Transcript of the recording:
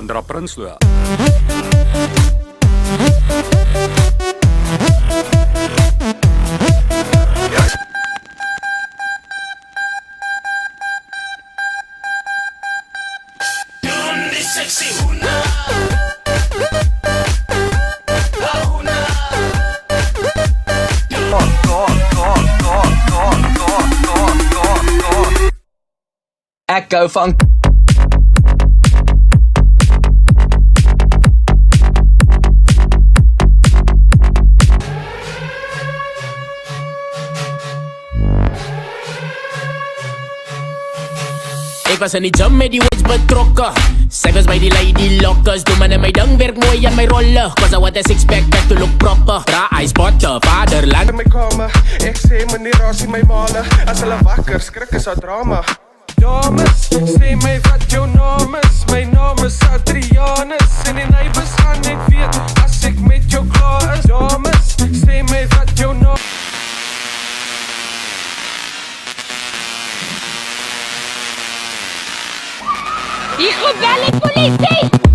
Vandra Prinsloo. Echo Funk. Ik was in die gym met die wits betrokken. Cijfers bij die lady lockers. Doe maar naar mijn dang, werk mooi aan mijn rollen. Cause I want a six-pack back to look proper. Bra, I spot the vaderland. In my kamer, ek sê meneer Rassie my male. As hulle wakker, skrik is daar drama. Dames, sê my wat jou naam is. My naam is Adrianus. En die neighbors gaan net weet as ek met jou klaar is. Dames, sê my wat jou naam is. Hijo, dale, politie!